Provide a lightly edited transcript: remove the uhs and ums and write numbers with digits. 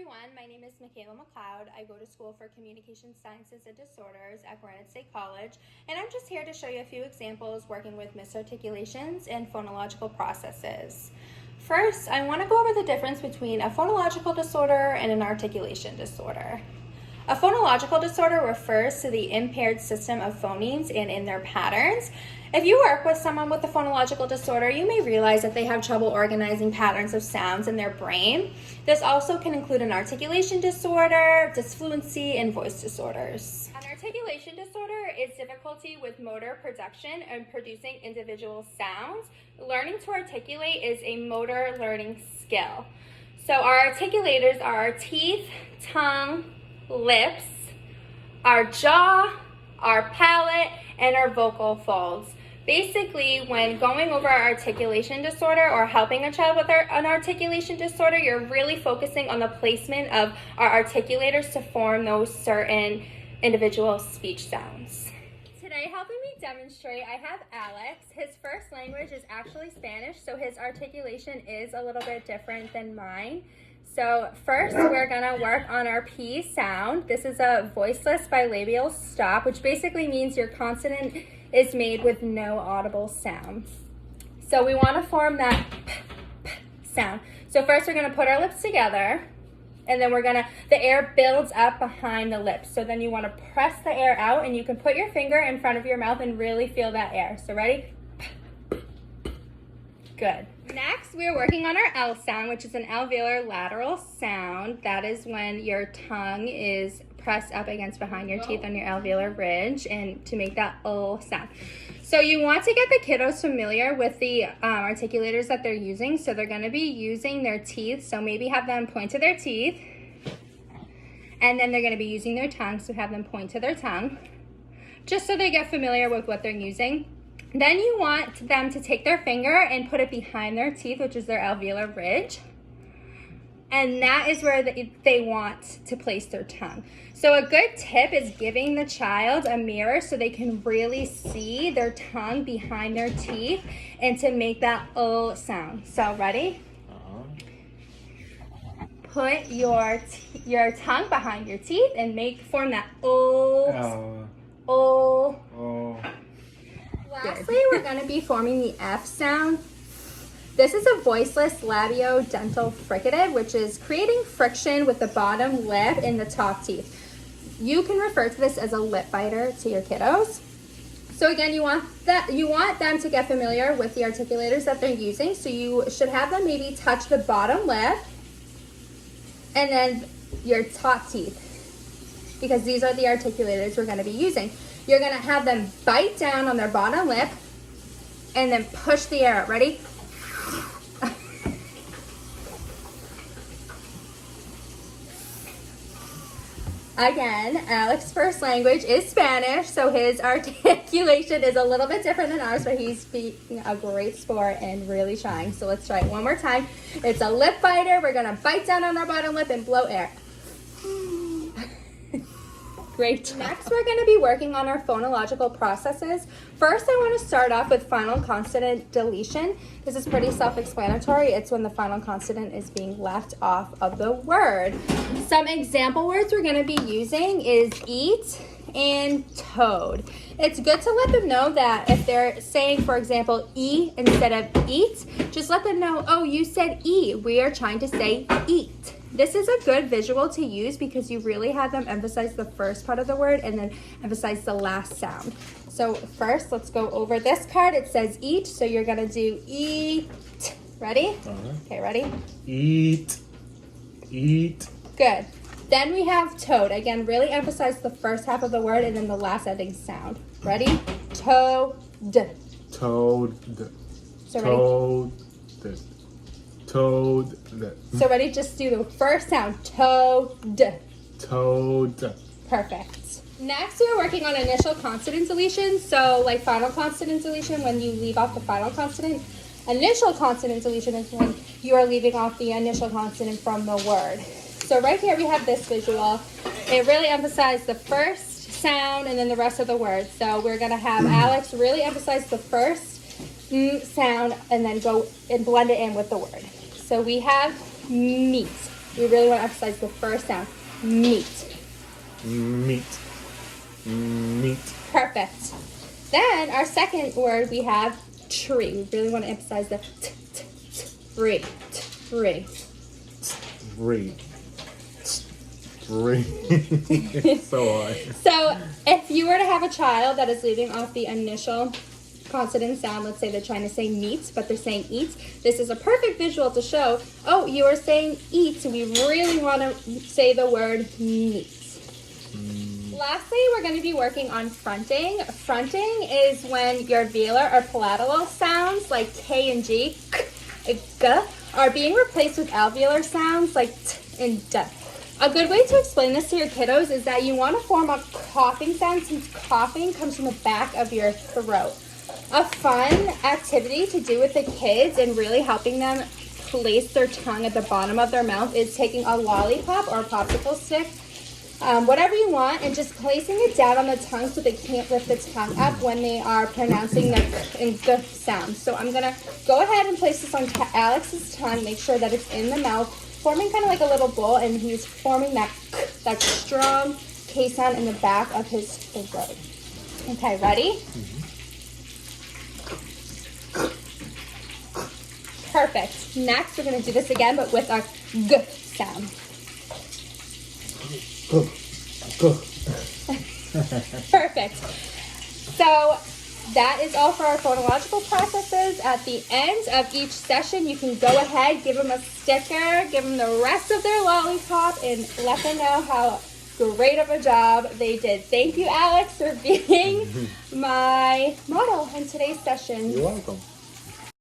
everyone, my name is Michaela McLeod. I go to school for Communication Sciences and Disorders at Granite State College, and I'm just here to show you a few examples working with misarticulations and phonological processes. First, I want to go over the difference between a phonological disorder and an articulation disorder. A phonological disorder refers to the impaired system of phonemes and in their patterns. If you work with someone with a phonological disorder, you may realize that they have trouble organizing patterns of sounds in their brain. This also can include an articulation disorder, disfluency, and voice disorders. An articulation disorder is difficulty with motor production and producing individual sounds. Learning to articulate is a motor learning skill. So our articulators are our teeth, tongue, lips, our jaw, our palate, and our vocal folds. Basically, when going over our articulation disorder or helping a child with an articulation disorder, you're really focusing on the placement of our articulators to form those certain individual speech sounds. Today, helping me demonstrate, I have Alex. His first language is actually Spanish, so his articulation is a little bit different than mine. So first, we're gonna work on our P sound. This is a voiceless bilabial stop, which basically means your consonant is made with no audible sound. So we wanna form that p sound. So first, we're gonna put our lips together, and then the air builds up behind the lips. So then you wanna press the air out, and you can put your finger in front of your mouth and really feel that air. So ready? Good. Next, we're working on our L sound, which is an alveolar lateral sound. That is when your tongue is pressed up against behind your teeth on your alveolar ridge and to make that L sound. So you want to get the kiddos familiar with the articulators that they're using. So they're going to be using their teeth. So maybe have them point to their teeth. And then they're going to be using their tongue. So have them point to their tongue. Just so they get familiar with what they're using. Then you want them to take their finger and put it behind their teeth, which is their alveolar ridge. And that is where they want to place their tongue. So a good tip is giving the child a mirror so they can really see their tongue behind their teeth and to make that O sound. So ready? Put your tongue behind your teeth and form that O. O. Lastly, we're going to be forming the F sound. This is a voiceless labiodental fricative, which is creating friction with the bottom lip and the top teeth. You can refer to this as a lip biter to your kiddos. So again, you want them to get familiar with the articulators that they're using. So you should have them maybe touch the bottom lip and then your top teeth, because these are the articulators we're going to be using. You're going to have them bite down on their bottom lip and then push the air out. Ready? Again, Alex's first language is Spanish, so his articulation is a little bit different than ours, but he's being a great sport and really trying. So let's try it one more time. It's a lip biter. We're going to bite down on our bottom lip and blow air. Great job. Next, we're going to be working on our phonological processes. First, I want to start off with final consonant deletion. This is pretty self-explanatory. It's when the final consonant is being left off of the word. Some example words we're going to be using is eat and toad. It's good to let them know that if they're saying, for example, E instead of eat, just let them know, oh, you said E. We are trying to say eat. This is a good visual to use because you really have them emphasize the first part of the word and then emphasize the last sound. So first, let's go over this card. It says eat, so you're going to do eat. Ready? Okay, ready? Eat. Eat. Good. Then we have toad. Again, really emphasize the first half of the word and then the last ending sound. Ready? Toad. Toad. So Toad. Toad. So ready? Just do the first sound. Toad. Toad. Perfect. Next, we're working on initial consonant deletion. So like final consonant deletion, when you leave off the final consonant. Initial consonant deletion is when you are leaving off the initial consonant from the word. So right here we have this visual. It really emphasized the first sound and then the rest of the word. So we're going to have Alex really emphasize the first sound and then go and blend it in with the word. So we have meat. We really want to emphasize the first sound. Meat. Meat. Meat. Perfect. Then our second word we have tree. We really want to emphasize the tree. Tree. Three. Three. So hard. So if you were to have a child that is leaving off the initial consonant sound, let's say they're trying to say meat, but they're saying eat, this is a perfect visual to show, oh, you are saying eat, we really want to say the word meat. Lastly, we're going to be working on fronting. Fronting is when your velar or palatal sounds like K and G, k, g, are being replaced with alveolar sounds like t and d. A good way to explain this to your kiddos is that you want to form a coughing sound, since coughing comes from the back of your throat. A fun activity to do with the kids and really helping them place their tongue at the bottom of their mouth is taking a lollipop or a popsicle stick, whatever you want, and just placing it down on the tongue so they can't lift the tongue up when they are pronouncing the k and g sound. So I'm going to go ahead and place this on Alex's tongue, make sure that it's in the mouth, forming kind of like a little bowl, and he's forming that k, that strong K sound in the back of his throat. Okay, ready? Perfect. Next, we're going to do this again, but with our g sound. Go. Go. Perfect. So that is all for our phonological processes. At the end of each session, you can go ahead, give them a sticker, give them the rest of their lollipop, and let them know how great of a job they did. Thank you, Alex, for being my model in today's session. You're welcome.